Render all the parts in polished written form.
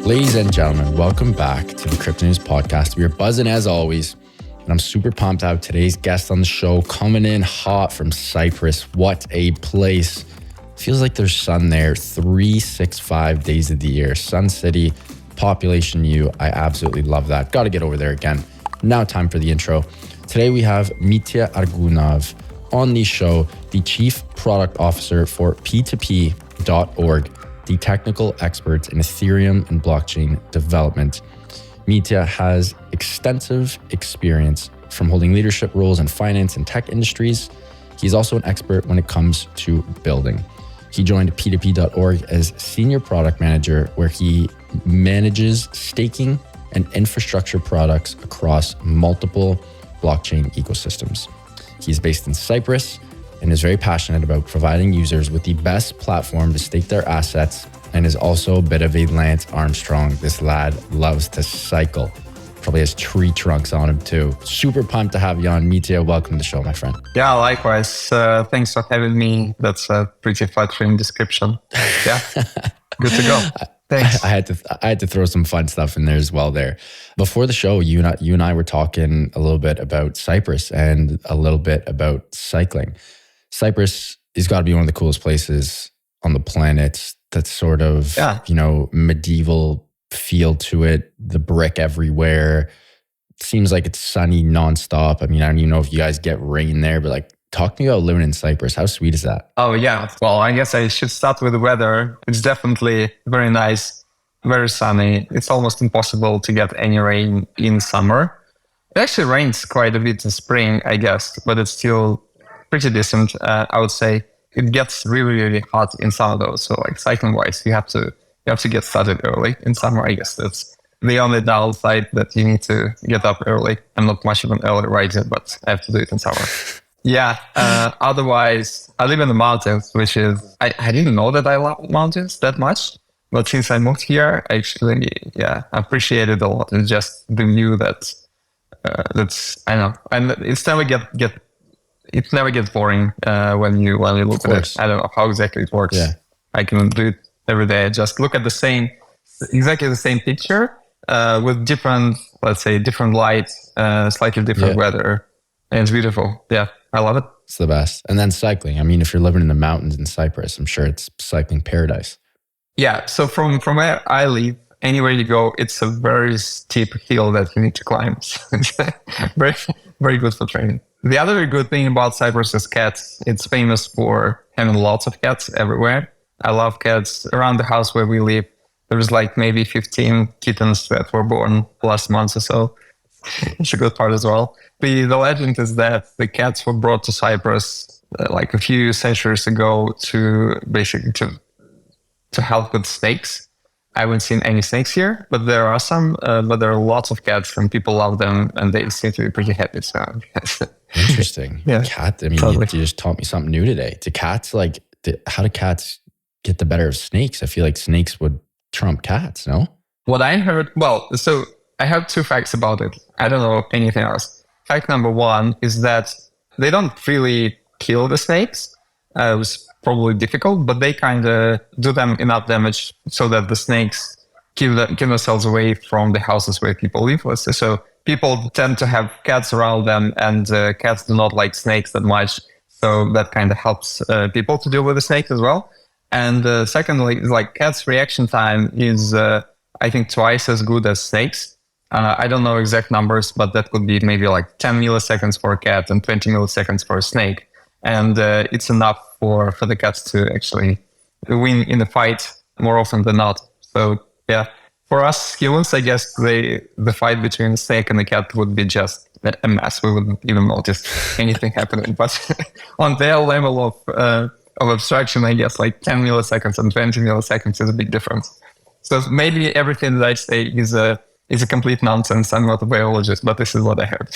Ladies and gentlemen, welcome back to the Crypto News Podcast. We are buzzing as always, and I'm super pumped to have today's guest on the show coming in hot from Cyprus. What a place. Feels like there's sun there 365 days of the year. Sun City, population U. I absolutely love that. Got to get over there again. Now time for the intro. Today we have Mitya Argunov on the show, the Chief Product Officer for P2P.org, the technical expert in Ethereum and blockchain development. Mitya has extensive experience from holding leadership roles in finance and tech industries. He's also an expert when it comes to building. He joined P2P.org as Senior Product Manager, where he manages staking and infrastructure products across multiple blockchain ecosystems. He's based in Cyprus and is very passionate about providing users with the best platform to stake their assets, and is also a bit of a Lance Armstrong. This lad loves to cycle. Probably has tree trunks on him too. Super pumped to have you on, Mitya. Welcome to the show, my friend. Yeah, likewise. Thanks for having me. That's a pretty flattering description. Yeah, good to go. Thanks. I had to throw some fun stuff in there as well there. Before the show, you and I were talking a little bit about Cyprus and a little bit about cycling. Cyprus has got to be one of the coolest places on the planet. That's sort of, medieval feel to it. The brick everywhere. Seems like it's sunny nonstop. I mean, I don't even know if you guys get rain there, but like, talk to me about living in Cyprus. How sweet is that? Oh, yeah. Well, I guess I should start with the weather. It's definitely very nice, very sunny. It's almost impossible to get any rain in summer. It actually rains quite a bit in spring, I guess, but it's still pretty decent. I would say it gets really, really hot in summer though. So like cycling wise, you have to get started early in summer. I guess that's the only downside, that you need to get up early. I'm not much of an early riser, but I have to do it in summer. Yeah. Otherwise, I live in the mountains, which is, I didn't know that I love mountains that much. But since I moved here, I actually, appreciate it a lot. It's just the view that's, I know. And it's never it never gets boring when you look at it. I don't know how exactly it works. Yeah. I can do it every day. Just look at exactly the same picture with different, let's say, different lights, slightly different weather. And it's beautiful. Yeah, I love it. It's the best. And then cycling. I mean, if you're living in the mountains in Cyprus, I'm sure it's cycling paradise. Yeah. So from where I live, anywhere you go, it's a very steep hill that you need to climb. very, very good for training. The other good thing about Cyprus is cats. It's famous for having lots of cats everywhere. I love cats. Around the house where we live, there's like maybe 15 kittens that were born last month or so. It's a good part as well. The legend is that the cats were brought to Cyprus like a few centuries ago to basically to help with snakes. I haven't seen any snakes here, but there are some. But there are lots of cats, and people love them, and they seem to be pretty happy. So, interesting. Yeah, cat. I mean, totally. You just taught me something new today. How do cats get the better of snakes? I feel like snakes would trump cats. No. What I heard. Well, so I have two facts about it. I don't know anything else. Fact number one is that they don't really kill the snakes. It was probably difficult, but they kind of do them enough damage so that the snakes keep themselves away from the houses where people live. So people tend to have cats around them, and cats do not like snakes that much. So that kind of helps people to deal with the snakes as well. And secondly, like cats' reaction time is, I think, twice as good as snakes. I don't know exact numbers, but that could be maybe like 10 milliseconds for a cat and 20 milliseconds for a snake. And it's enough for the cats to actually win in a fight more often than not. So yeah, for us humans, I guess the fight between a snake and a cat would be just a mess. We wouldn't even notice anything happening. But on their level of abstraction, I guess like 10 milliseconds and 20 milliseconds is a big difference. So maybe everything that I say is a complete nonsense. I'm not a biologist, but this is what I heard.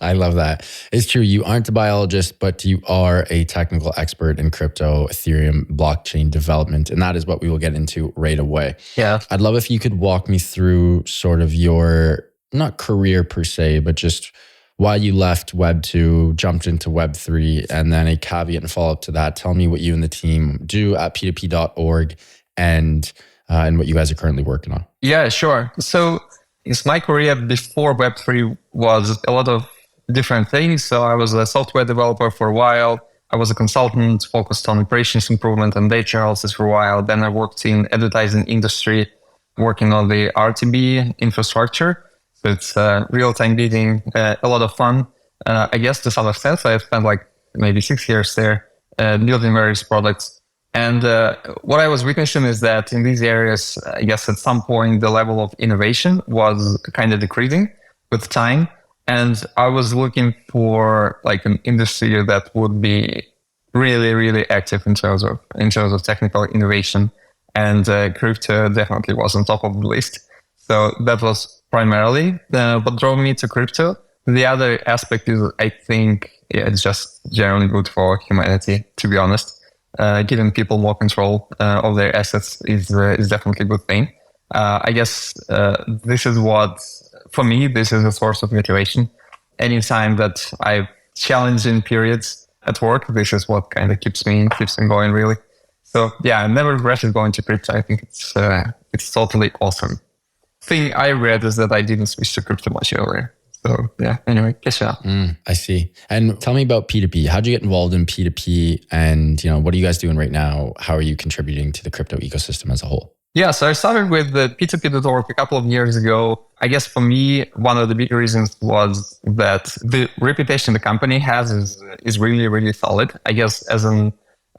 I love that. It's true. You aren't a biologist, but you are a technical expert in crypto, Ethereum, blockchain development. And that is what we will get into right away. Yeah. I'd love if you could walk me through sort of your, not career per se, but just why you left Web 2, jumped into Web 3, and then a caveat and follow-up to that. Tell me what you and the team do at P2P.org and and what you guys are currently working on. Yeah, sure. So it's my career before Web3 was a lot of different things. So I was a software developer for a while. I was a consultant focused on operations improvement and data analysis for a while. Then I worked in advertising industry, working on the RTB infrastructure. So it's real-time bidding, a lot of fun. I guess to some extent, so I spent like maybe 6 years there building various products. And what I was witnessing is that in these areas, I guess at some point, the level of innovation was kind of decreasing with time. And I was looking for like an industry that would be really, really active in terms of technical innovation. And crypto definitely was on top of the list. So that was primarily what drove me to crypto. The other aspect is, I think, it's just generally good for humanity, to be honest. Giving people more control of their assets is definitely a good thing. I guess this is what, for me, this is a source of motivation. Anytime that I've challenging periods at work, this is what kind of keeps me going, really. So yeah, I never regretted going to crypto. I think it's totally awesome. Thing I read is that I didn't switch to crypto much earlier. So yeah, anyway, guess yeah. I see. And tell me about P2P. How'd you get involved in P2P? And what are you guys doing right now? How are you contributing to the crypto ecosystem as a whole? Yeah, so I started with the P2P.org a couple of years ago. I guess for me, one of the big reasons was that the reputation the company has is really, really solid. I guess as an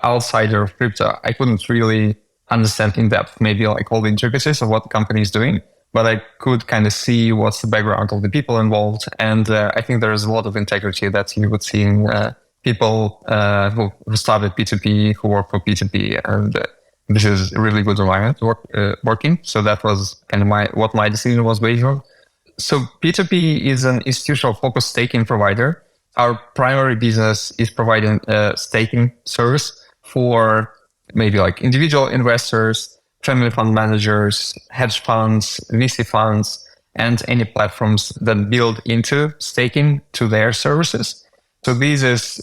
outsider of crypto, I couldn't really understand in depth maybe like all the intricacies of what the company is doing, but I could kind of see what's the background of the people involved. And I think there is a lot of integrity that you would see in people who started P2P, who work for P2P, and this is a really good environment working. So that was kind of what my decision was based on. So P2P is an institutional focused staking provider. Our primary business is providing a staking service for maybe like individual investors, family fund managers, hedge funds, VC funds, and any platforms that build into staking to their services. So this is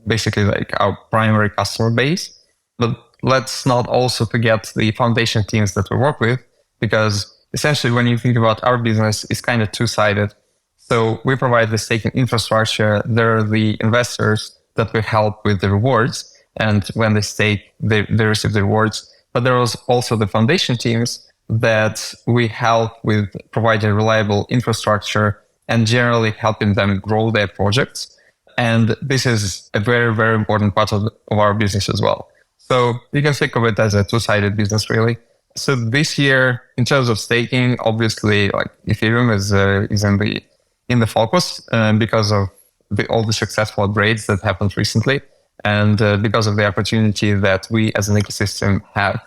basically like our primary customer base. But let's not also forget the foundation teams that we work with, because essentially when you think about our business, it's kind of two-sided. So we provide the staking infrastructure. There are the investors that we help with the rewards. And when they stake, they receive the rewards. But there is also the foundation teams that we help with providing reliable infrastructure and generally helping them grow their projects. And this is a very, very important part of our business as well. So you can think of it as a two-sided business, really. So this year, in terms of staking, obviously, like Ethereum is in the focus because of all the successful upgrades that happened recently, and because of the opportunity that we as an ecosystem have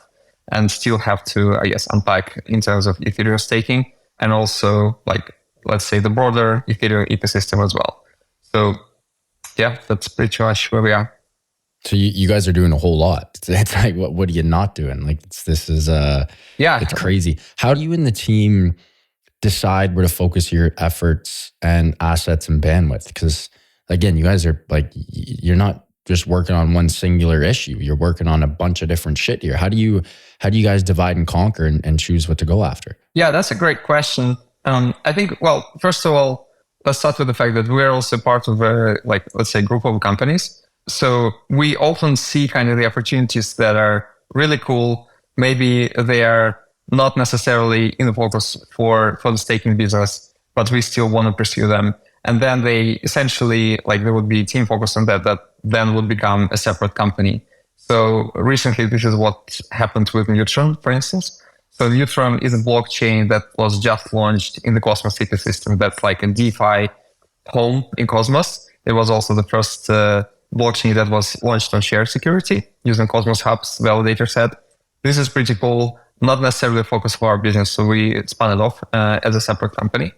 and still have to, I guess, unpack in terms of Ethereum staking, and also, like, let's say, the broader Ethereum ecosystem as well. So yeah, that's pretty much where we are. So you guys are doing a whole lot. It's like, what are you not doing? Like, it's crazy. How do you and the team decide where to focus your efforts and assets and bandwidth? Because again, you guys are like, you're not just working on one singular issue. You're working on a bunch of different shit here. How do you guys divide and conquer and choose what to go after? Yeah, that's a great question. I think, well, first of all, let's start with the fact that we're also part of a, let's say, group of companies. So we often see kind of the opportunities that are really cool. Maybe they are not necessarily in the focus for the staking business, but we still want to pursue them. And then they essentially, there would be team focus on that then would become a separate company. So recently, this is what happened with Neutron, for instance. So Neutron is a blockchain that was just launched in the Cosmos ecosystem. That's like a DeFi home in Cosmos. It was also the first blockchain that was launched on shared security using Cosmos Hub's validator set. This is pretty cool, not necessarily a focus for our business, so we spun it off as a separate company.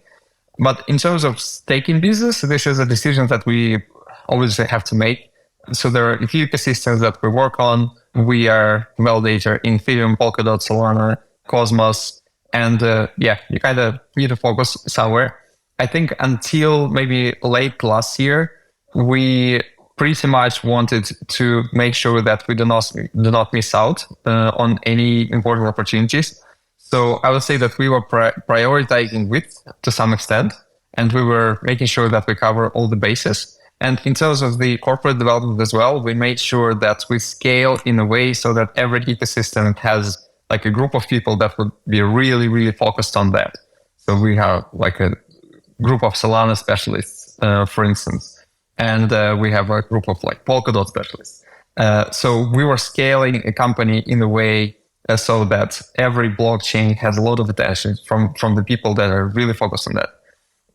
But in terms of staking business, this is a decision that we always have to make. So there are a few ecosystems that we work on. We are validator in Ethereum, Polkadot, Solana, Cosmos, and you kind of need to focus somewhere. I think until maybe late last year, we pretty much wanted to make sure that we do not miss out on any important opportunities. So I would say that we were prioritizing width to some extent, and we were making sure that we cover all the bases. And in terms of the corporate development as well, we made sure that we scale in a way so that every ecosystem has like a group of people that would be really, really focused on that. So we have like a group of Solana specialists, for instance, and we have a group of like Polkadot specialists. So we were scaling a company in a way so that every blockchain has a lot of attention from the people that are really focused on that.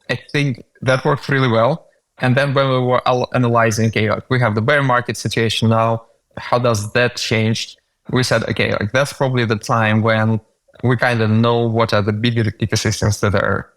I think that worked really well. And then when we were analyzing, okay, like we have the bear market situation now, how does that change? We said, okay, like that's probably the time when we kind of know what are the bigger ecosystems that are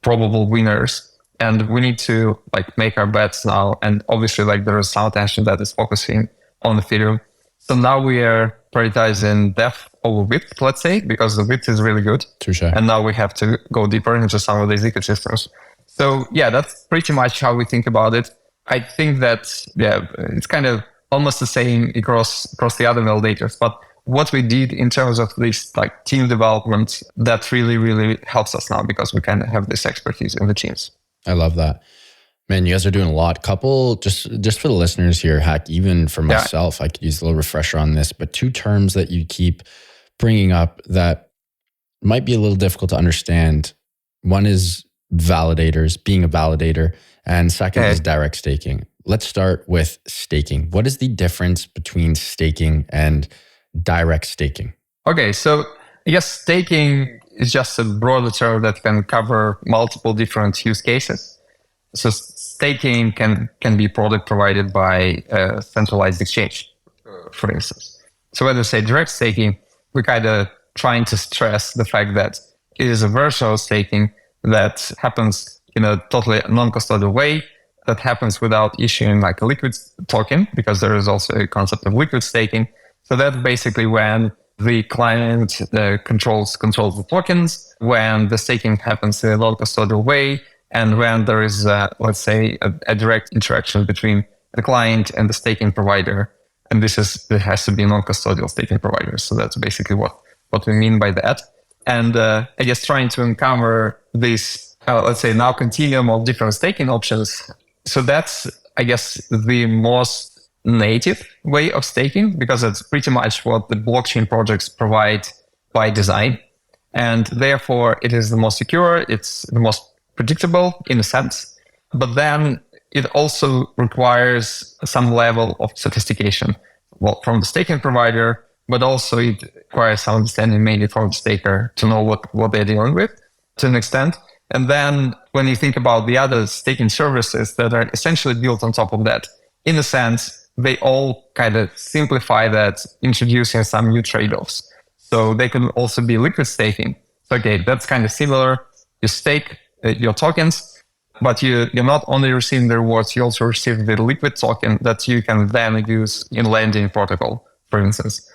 probable winners. And we need to like make our bets now. And obviously like there is some attention that is focusing on Ethereum. So now we are prioritizing depth over width, let's say, because the width is really good. Touche. And now we have to go deeper into some of these ecosystems. So yeah, that's pretty much how we think about it. I think that, yeah, it's kind of almost the same across the other validators. But what we did in terms of this like team development, that really, really helps us now because we kind of have this expertise in the teams. I love that. Man, you guys are doing a lot. Couple, just for the listeners here, heck, even for myself, I could use a little refresher on this, but 2 terms that you keep bringing up that might be a little difficult to understand. One is validators, being a validator, and second is direct staking. Let's start with staking. What is the difference between staking and direct staking? Okay, so I guess staking is just a broader term that can cover multiple different use cases. So staking can be product provided by a centralized exchange, for instance. So when we say direct staking, we're kind of trying to stress the fact that it is a virtual staking that happens in a totally non-custodial way, that happens without issuing like a liquid token, because there is also a concept of liquid staking. So that's basically when the client controls the tokens, when the staking happens in a non-custodial way, and when there is, let's say, a direct interaction between the client and the staking provider. And it has to be a non-custodial staking provider. So that's basically what we mean by that. And I guess trying to uncover this, let's say, now continuum of different staking options. So that's, I guess, the most native way of staking, because it's pretty much what the blockchain projects provide by design. And therefore, it is the most secure, it's the most predictable in a sense. But then it also requires some level of sophistication, well, from the staking provider, but also it requires some understanding mainly from the staker to know what they're dealing with to an extent. And then when you think about the other staking services that are essentially built on top of that, in a sense, they all kind of simplify that, introducing some new trade-offs. So they can also be liquid staking. So okay, that's kind of similar. You stake your tokens, but you're not only receiving the rewards, you also receive the liquid token that you can then use in lending protocol, for instance.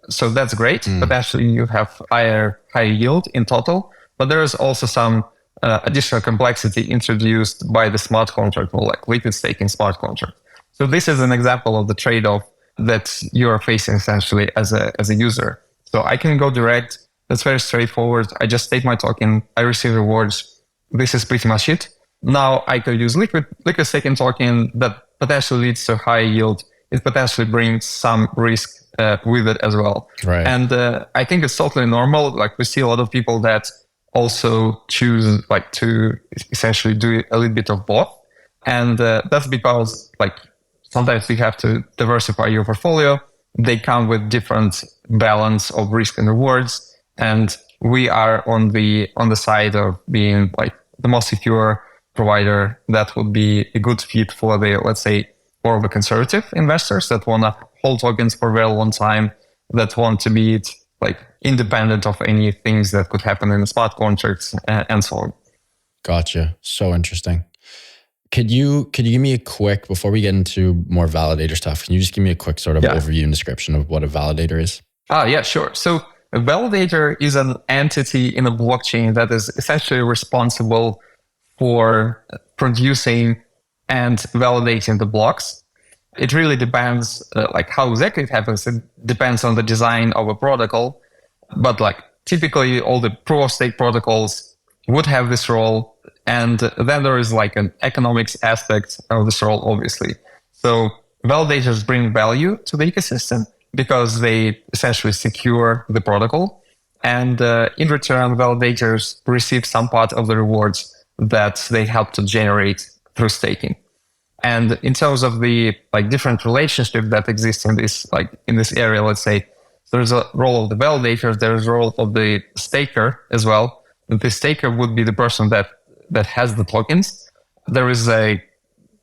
So that's great. Potentially you have higher yield in total, but there is also some additional complexity introduced by the smart contract, or like liquid staking smart contract. So this is an example of the trade-off that you are facing essentially as a user. So I can go direct. That's very straightforward. I just stake my token. I receive rewards. This is pretty much it. Now I could use liquid staking token that potentially leads to high yield. It potentially brings some risk with it as well. Right. And I think it's totally normal. Like we see a lot of people that also choose like to essentially do a little bit of both. And that's because like sometimes you have to diversify your portfolio. They come with different balance of risk and rewards. And we are on the side of being like the most secure provider that would be a good fit for the, let's say, more of the conservative investors that want to hold tokens for a very long time, that want to be like independent of any things that could happen in the smart contracts and so on. Gotcha. So interesting. Could you give me a quick, before we get into more validator stuff, can you just give me a quick sort of overview and description of what a validator is? Yeah, sure. So a validator is an entity in a blockchain that is essentially responsible for producing and validating the blocks. it really depends, like how exactly it happens. It depends on the design of a protocol. But like typically all the proof of stake protocols would have this role. And then there is like an economics aspect of this role, obviously. So validators bring value to the ecosystem because they essentially secure the protocol. And in return, validators receive some part of the rewards that they help to generate through staking. And in terms of the like different relationship that exists in this area, let's say there's a role of the validator, there's a role of the staker as well. The staker would be the person that has the tokens. There is a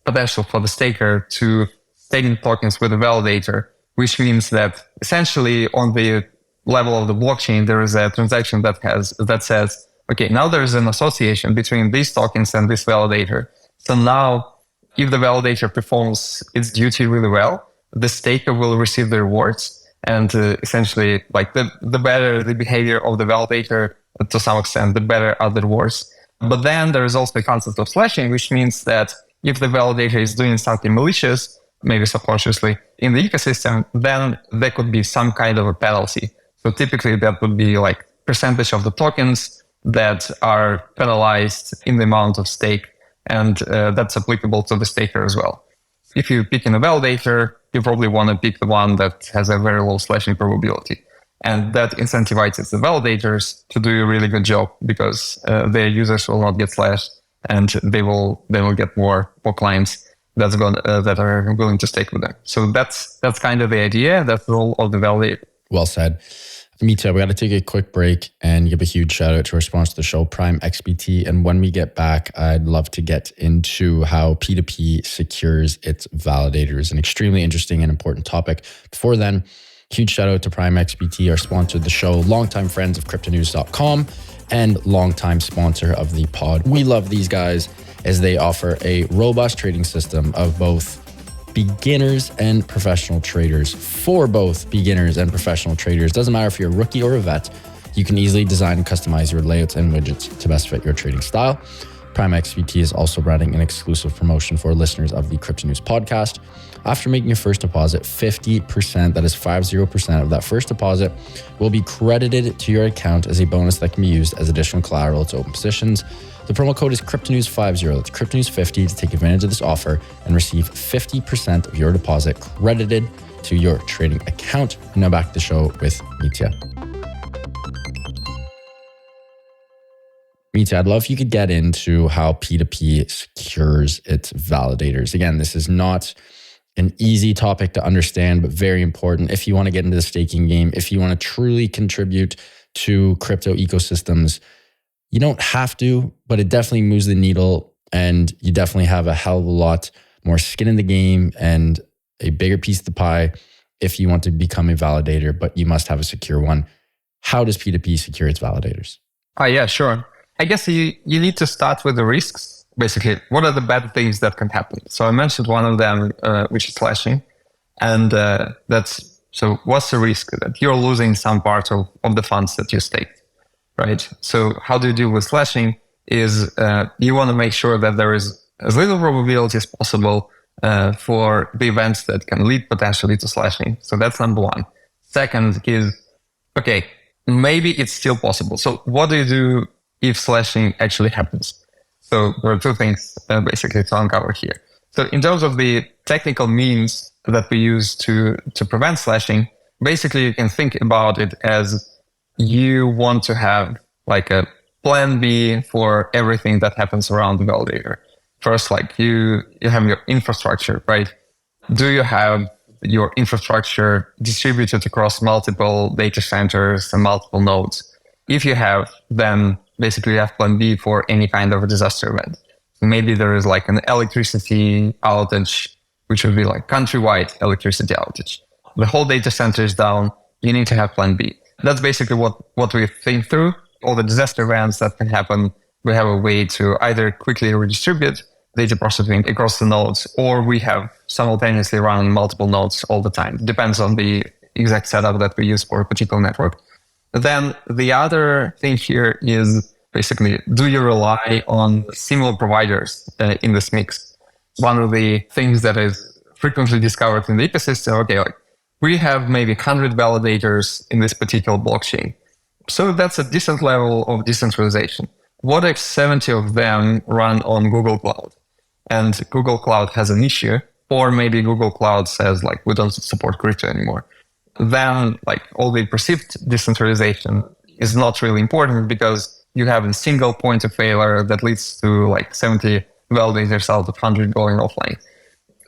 potential for the staker to stake in tokens with the validator, which means that essentially on the level of the blockchain, there is a transaction that says, okay, now there's an association between these tokens and this validator. So now, if the validator performs its duty really well, the staker will receive the rewards. And essentially, like the better the behavior of the validator, to some extent, the better are the rewards. But then there is also the concept of slashing, which means that if the validator is doing something malicious, maybe subconsciously, in the ecosystem, then there could be some kind of a penalty. So typically that would be like percentage of the tokens that are penalized in the amount of stake. And that's applicable to the staker as well. If you're picking a validator, you probably want to pick the one that has a very low slashing probability. And that incentivizes the validators to do a really good job because their users will not get slashed and they will get more clients that are willing to stake with them. So that's kind of the idea. That's the role of the validator. Well said. Mitya, we got to take a quick break and give a huge shout out to our sponsor of the show, Prime XBT. And when we get back, I'd love to get into how P2P secures its validators, an extremely interesting and important topic. Before then, huge shout out to Prime XBT, our sponsor of the show, longtime friends of cryptonews.com and longtime sponsor of the pod. We love these guys as they offer a robust trading system of both beginners and professional traders. For both beginners and professional traders, doesn't matter if you're a rookie or a vet, you can easily design and customize your layouts and widgets to best fit your trading style. Prime XBT is also running an exclusive promotion for listeners of the Crypto News podcast. After making your first deposit, 50%, that is 50% of that first deposit, will be credited to your account as a bonus that can be used as additional collateral to open positions. The promo code is CryptoNews50. That's CryptoNews50 to take advantage of this offer and receive 50% of your deposit credited to your trading account. Now back to the show with Mitya. Mitya, I'd love if you could get into how P2P secures its validators. Again, this is not an easy topic to understand, but very important if you want to get into the staking game, if you want to truly contribute to crypto ecosystems. You don't have to, but it definitely moves the needle and you definitely have a hell of a lot more skin in the game and a bigger piece of the pie if you want to become a validator, but you must have a secure one. How does P2P secure its validators? Yeah, sure. I guess you need to start with the risks. Basically, what are the bad things that can happen? So I mentioned one of them, which is slashing. And so what's the risk? That you're losing some part of the funds that you staked. Right. So how do you deal with slashing is you want to make sure that there is as little probability as possible for the events that can lead potentially to slashing. So that's number one. Second is, okay, maybe it's still possible. So what do you do if slashing actually happens? So there are two things basically to uncover here. So in terms of the technical means that we use to prevent slashing, basically you can think about it as you want to have like a plan B for everything that happens around the validator. First, like you have your infrastructure, right? Do you have your infrastructure distributed across multiple data centers and multiple nodes? If you have, then basically you have plan B for any kind of a disaster event. So maybe there is like an electricity outage, which would be like countrywide electricity outage. The whole data center is down. You need to have plan B. That's basically what we think through. All the disaster events that can happen, we have a way to either quickly redistribute data processing across the nodes, or we have simultaneously run multiple nodes all the time. Depends on the exact setup that we use for a particular network. Then the other thing here is basically, do you rely on similar providers in this mix? One of the things that is frequently discovered in the ecosystem, okay, like we have maybe 100 validators in this particular blockchain. So that's a decent level of decentralization. What if 70 of them run on Google Cloud and Google Cloud has an issue, or maybe Google Cloud says like, we don't support crypto anymore? Then like all the perceived decentralization is not really important because you have a single point of failure that leads to like 70 validators out of 100 going offline.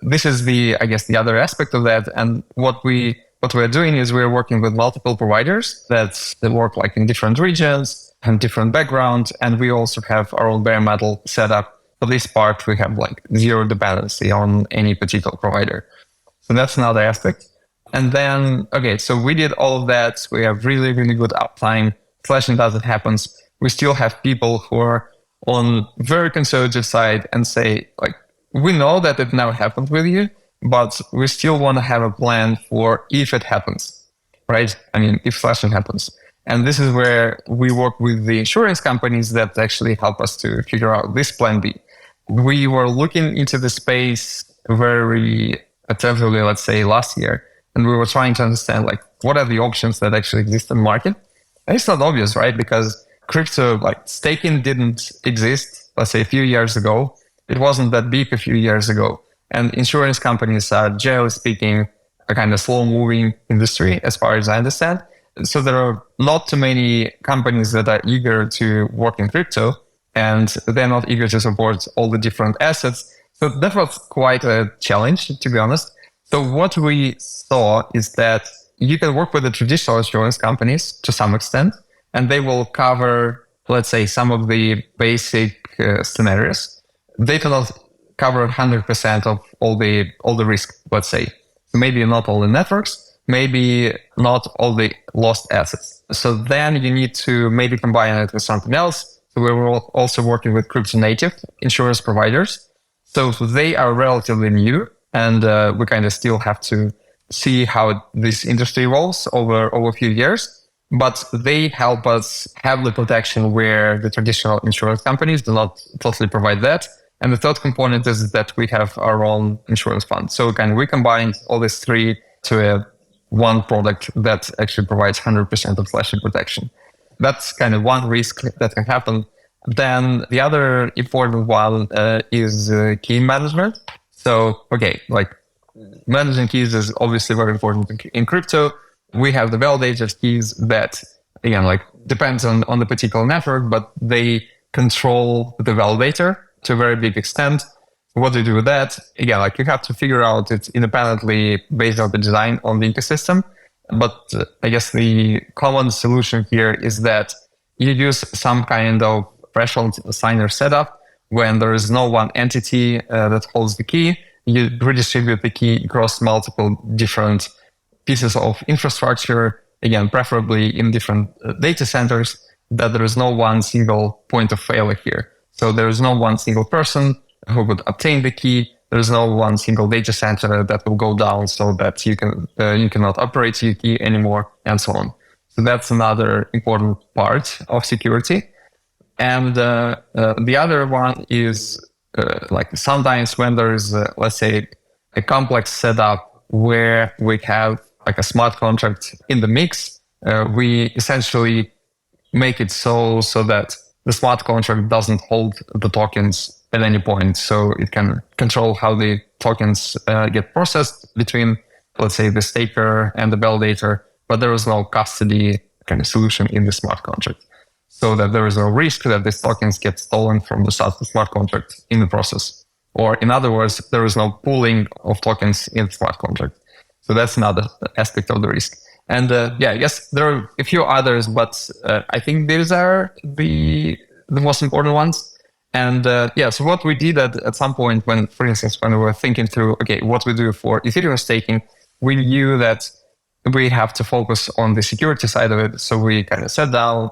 This is the other aspect of that. And what we're doing is we're working with multiple providers that work like in different regions and different backgrounds. And we also have our own bare metal setup. For this part, we have like zero dependency on any particular provider. So that's another aspect. And then, okay, so we did all of that. We have really, really good uptime. Flashing doesn't happen. We still have people who are on very conservative side and say, like, we know that it never happened with you, but we still want to have a plan for if it happens, right? I mean, if flashing happens. And this is where we work with the insurance companies that actually help us to figure out this plan B. We were looking into the space very attentively, let's say last year, and we were trying to understand like what are the options that actually exist in the market. And it's not obvious, right? Because crypto, like staking didn't exist, let's say a few years ago. It wasn't that big a few years ago. And insurance companies are, generally speaking, a kind of slow-moving industry, as far as I understand. So there are not too many companies that are eager to work in crypto, and they're not eager to support all the different assets. So that was quite a challenge, to be honest. So what we saw is that you can work with the traditional insurance companies to some extent, and they will cover, let's say, some of the basic scenarios. They cannot cover 100% of all the risk, let's say. So maybe not all the networks, maybe not all the lost assets. So then you need to maybe combine it with something else. So we're also working with crypto native insurance providers. So they are relatively new, and we kind of still have to see how this industry evolves over a few years. But they help us have the protection where the traditional insurance companies do not totally provide that. And the third component is that we have our own insurance fund. So we combined all these three to one product that actually provides 100% of flashing protection. That's kind of one risk that can happen. Then the other important one is key management. So, okay, like managing keys is obviously very important in crypto. We have the validators keys that, again, like depends on the particular network, but they control the validator to a very big extent. What do you do with that? Again, like you have to figure out it independently based on the design on the ecosystem. But I guess the common solution here is that you use some kind of threshold signer setup. When there is no one entity that holds the key, you redistribute the key across multiple different pieces of infrastructure, again, preferably in different data centers, that there is no one single point of failure here. So there is no one single person who would obtain the key. There is no one single data center that will go down so that you cannot operate your key anymore, and so on. So that's another important part of security. And the other one is like sometimes when there is, let's say, a complex setup where we have like a smart contract in the mix, we essentially make it so that the smart contract doesn't hold the tokens at any point. So it can control how the tokens get processed between, let's say, the staker and the validator, but there is no custody kind of solution in the smart contract. So that there is no risk that these tokens get stolen from the smart contract in the process. Or in other words, there is no pooling of tokens in the smart contract. So that's another aspect of the risk. And I guess there are a few others, but I think these are the most important ones. And so what we did at some point when, for instance, when we were thinking through, okay, what we do for Ethereum staking, we knew that we have to focus on the security side of it. So we kind of sat down,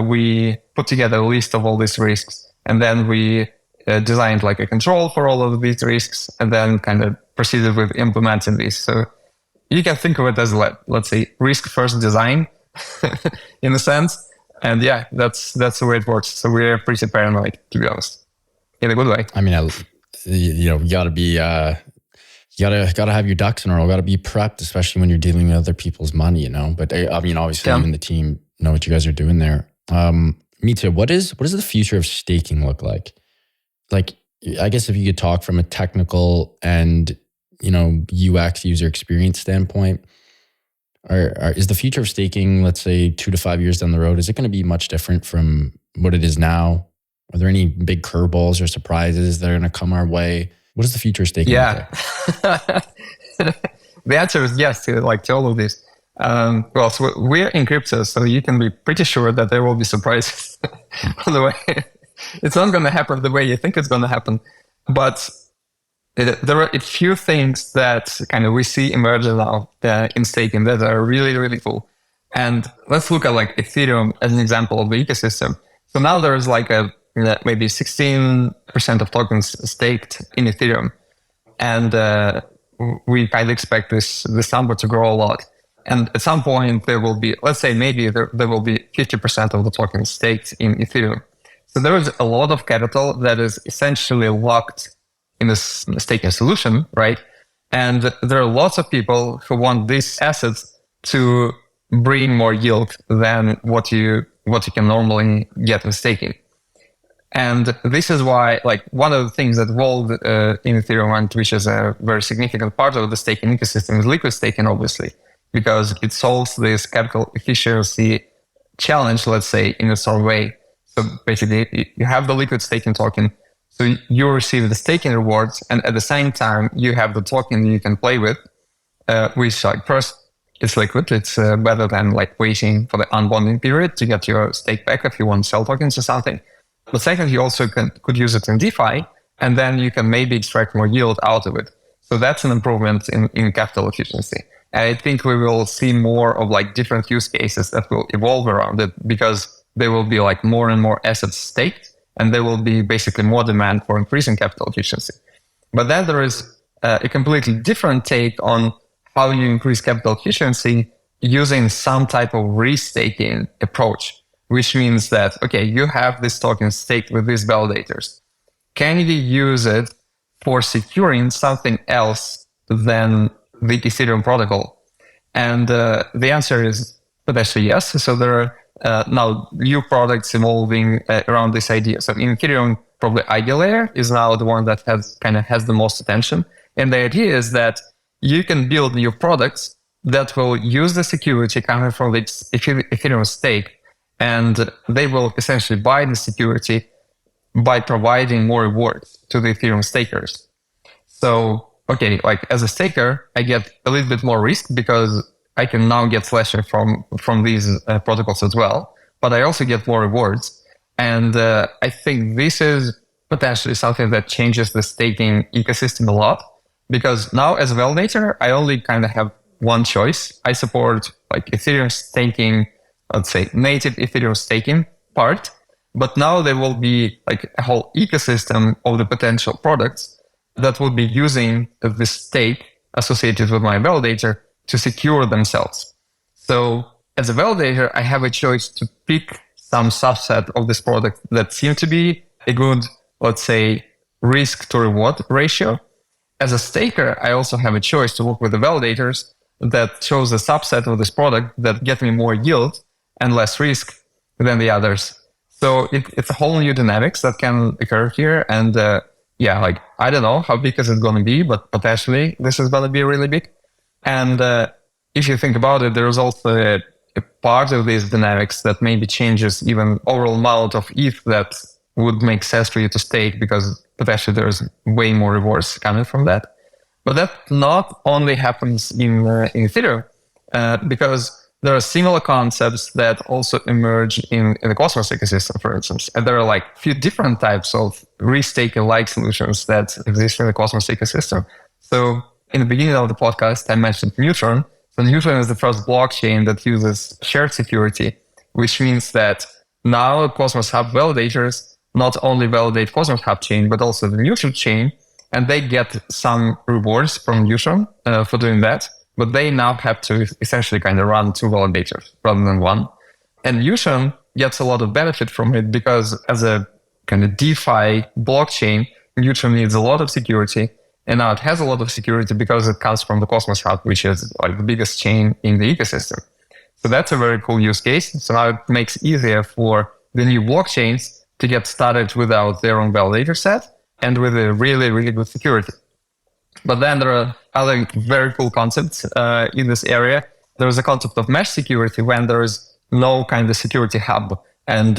we put together a list of all these risks, and then we designed like a control for all of these risks, and then kind of proceeded with implementing this. So you can think of it as, let's say, risk first design in a sense. And that's the way it works. So we're pretty paranoid, to be honest, in a good way. I mean, you got to be you gotta have your ducks in a row, gotta be prepped, especially when you're dealing with other people's money, But I mean, obviously you and the team know what you guys are doing there. Mitya, what does the future of staking look like? Like, I guess if you could talk from a technical and, UX user experience standpoint, is the future of staking, let's say 2 to 5 years down the road, is it going to be much different from what it is now? Are there any big curveballs or surprises that are going to come our way? What is the future of staking? Yeah. The answer is yes to all of this. So we're in crypto, so you can be pretty sure that there will be surprises on the way. It's not going to happen the way you think it's going to happen, but there are a few things that kind of we see emerging now in staking that are really, really cool. And let's look at Ethereum as an example of the ecosystem. So now there's maybe 16% of tokens staked in Ethereum. And we kind of expect this number to grow a lot. And at some point there will be, let's say maybe there will be 50% of the tokens staked in Ethereum. So there is a lot of capital that is essentially locked in this staking solution, right? And there are lots of people who want these assets to bring more yield than what you can normally get with staking. And this is why, one of the things that evolved in Ethereum, and which is a very significant part of the staking ecosystem, is liquid staking, obviously, because it solves this capital efficiency challenge, let's say, in a sort of way. So basically, you have the liquid staking token, so you receive the staking rewards, and at the same time, you have the token you can play with, which first, it's liquid. It's better than waiting for the unbonding period to get your stake back if you want to sell tokens or something. But second, you also could use it in DeFi, and then you can maybe extract more yield out of it. So that's an improvement in capital efficiency. And I think we will see more of different use cases that will evolve around it, because there will be more and more assets staked, and there will be basically more demand for increasing capital efficiency. But then there is a completely different take on how you increase capital efficiency using some type of restaking approach, which means that, okay, you have this token staked with these validators. Can you use it for securing something else than the Ethereum protocol? And the answer is potentially yes. So there are now new products evolving around this idea. So in Ethereum, probably ID layer is now the one that has the most attention. And the idea is that you can build new products that will use the security coming from the Ethereum stake, and they will essentially buy the security by providing more rewards to the Ethereum stakers. So, okay, as a staker, I get a little bit more risk because I can now get slasher from these protocols as well, but I also get more rewards. And I think this is potentially something that changes the staking ecosystem a lot, because now as a validator, I only have one choice. I support Ethereum staking, let's say native Ethereum staking part, but now there will be a whole ecosystem of the potential products that will be using the stake associated with my validator to secure themselves. So as a validator, I have a choice to pick some subset of this product that seem to be a good, let's say, risk to reward ratio. As a staker, I also have a choice to work with the validators that chose a subset of this product that get me more yield and less risk than the others. So it's a whole new dynamics that can occur here. And I don't know how big is it going to be, but potentially this is going to be really big. And if you think about it, there's also a part of these dynamics that maybe changes even overall amount of ETH that would make sense for you to stake, because potentially there's way more rewards coming from that. But that not only happens in Ethereum, because there are similar concepts that also emerge in the Cosmos ecosystem, for instance. And there are a few different types of restaking-like solutions that exist in the Cosmos ecosystem. So in the beginning of the podcast, I mentioned Neutron. So Neutron is the first blockchain that uses shared security, which means that now Cosmos Hub validators not only validate Cosmos Hub chain, but also the Neutron chain, and they get some rewards from Neutron for doing that. But they now have to essentially run two validators rather than one. And Neutron gets a lot of benefit from it because as a DeFi blockchain, Neutron needs a lot of security. And now it has a lot of security because it comes from the Cosmos Hub, which is like the biggest chain in the ecosystem. So that's a very cool use case. So now it makes it easier for the new blockchains to get started without their own validator set and with a really, really good security. But then there are other very cool concepts in this area. There is a concept of mesh security when there is no kind of security hub and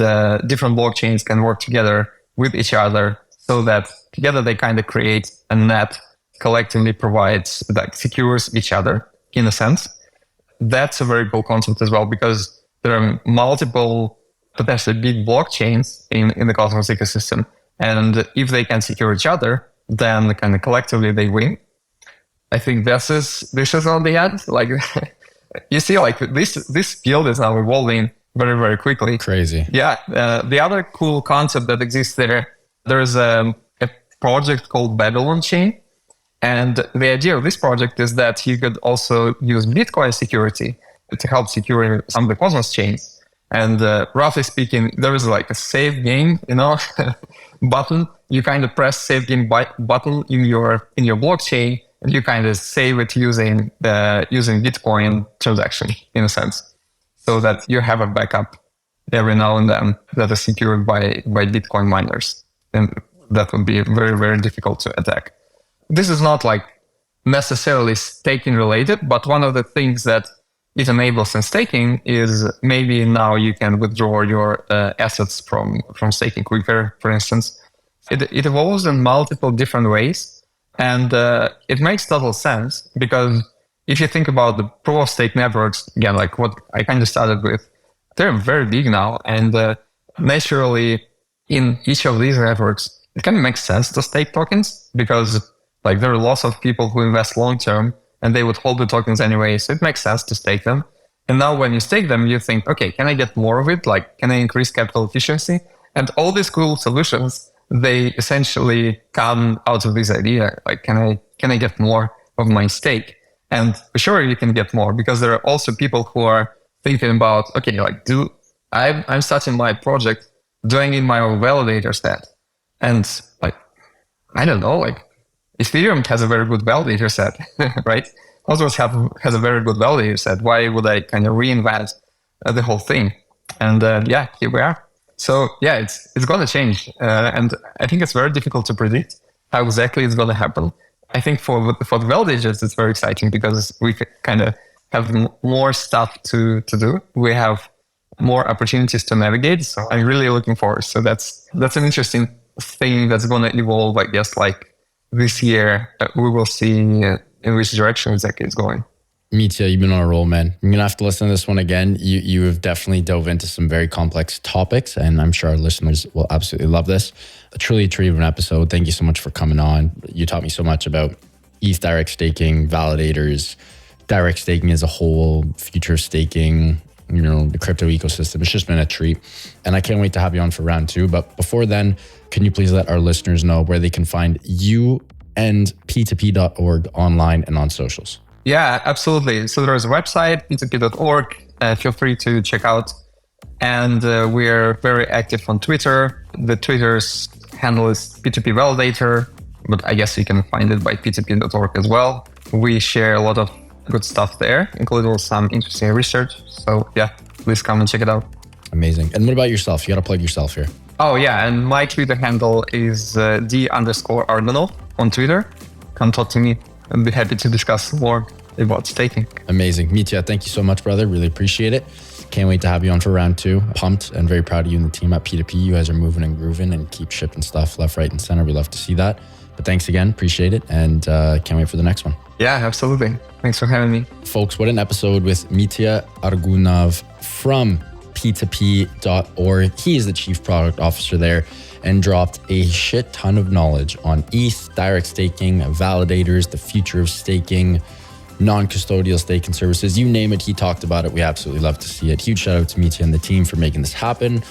different blockchains can work together with each other so that together they kind of create a net collectively provides that secures each other in a sense. That's a very cool concept as well because there are multiple potentially big blockchains in the Cosmos ecosystem. And if they can secure each other, then kind of collectively they win. I think this is on the end. Like you see, like this field is now evolving very, very quickly. Crazy. Yeah. The other cool concept that exists there's a project called Babylon Chain. And the idea of this project is that you could also use Bitcoin security to help secure some of the Cosmos chains. And roughly speaking, there is like a save game, button. You kind of press save game button in your blockchain, and you kind of save it using Bitcoin transaction in a sense, so that you have a backup every now and then that is secured by Bitcoin miners, and that would be very, very difficult to attack. This is not like necessarily staking related, but one of the things that it enables in staking is maybe now you can withdraw your assets from staking quicker, for instance. It evolves in multiple different ways, and it makes total sense because if you think about the proof of stake networks, again, like what I kind of started with, they're very big now, and naturally in each of these networks, it kind of makes sense to stake tokens because like there are lots of people who invest long term and they would hold the tokens anyway. So it makes sense to stake them. And now when you stake them, you think, okay, can I get more of it? Like, can I increase capital efficiency? And all these cool solutions, they essentially come out of this idea. Like, can I get more of my stake? And for sure you can get more because there are also people who are thinking about, okay, like I'm starting my project, doing in my own validator set. And like, I don't know, like Ethereum has a very good validator set, right? Cosmos has a very good validator set. Why would I kind of reinvent the whole thing? And yeah, here we are. So yeah, it's going to change. And I think it's very difficult to predict how exactly it's going to happen. I think for the validators, it's very exciting because we kind of have more stuff to do. We have more opportunities to navigate. So I'm really looking forward. So that's an interesting thing that's going to evolve, I guess, like this year. We will see in which direction exactly it's going. Mitya, you've been on a roll, man. I'm going to have to listen to this one again. You have definitely dove into some very complex topics, and I'm sure our listeners will absolutely love this. A truly treat of an episode. Thank you so much for coming on. You taught me so much about ETH direct staking, validators, direct staking as a whole, future staking, the crypto ecosystem. It's just been a treat. And I can't wait to have you on for round 2. But before then, can you please let our listeners know where they can find you and p2p.org online and on socials? Yeah, absolutely. So there's a website, p2p.org. Feel free to check out. And we're very active on Twitter. The Twitter's handle is P2P Validator, but I guess you can find it by p2p.org as well. We share a lot of good stuff there, including some interesting research. So yeah, please come and check it out. Amazing. And what about yourself? You got to plug yourself here. Oh yeah, and my Twitter handle is d_Argunov on Twitter. Come talk to me. I'd be happy to discuss more about staking. Amazing. Mitya, thank you so much, brother. Really appreciate it. Can't wait to have you on for round 2. Pumped and very proud of you and the team at P2P. You guys are moving and grooving and keep shipping stuff left, right, and center. We love to see that. But thanks again. Appreciate it. And can't wait for the next one. Yeah, absolutely. Thanks for having me. Folks, what an episode with Mitya Argunov from p2p.org. He is the chief product officer there and dropped a shit ton of knowledge on ETH, direct staking, validators, the future of staking, non-custodial staking services, you name it, he talked about it. We absolutely love to see it. Huge shout out to Mitya and the team for making this happen.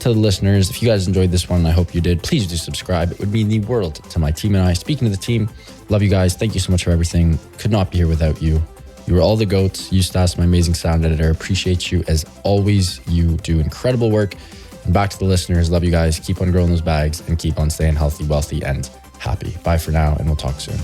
To the listeners, if you guys enjoyed this one, I hope you did, please do subscribe. It would mean the world to my team and I. Speaking to the team, love you guys. Thank you so much for everything. Could not be here without you. You were all the goats. Eustace, my amazing sound editor. Appreciate you as always. You do incredible work. And back to the listeners, love you guys. Keep on growing those bags and keep on staying healthy, wealthy, and happy. Bye for now, and we'll talk soon.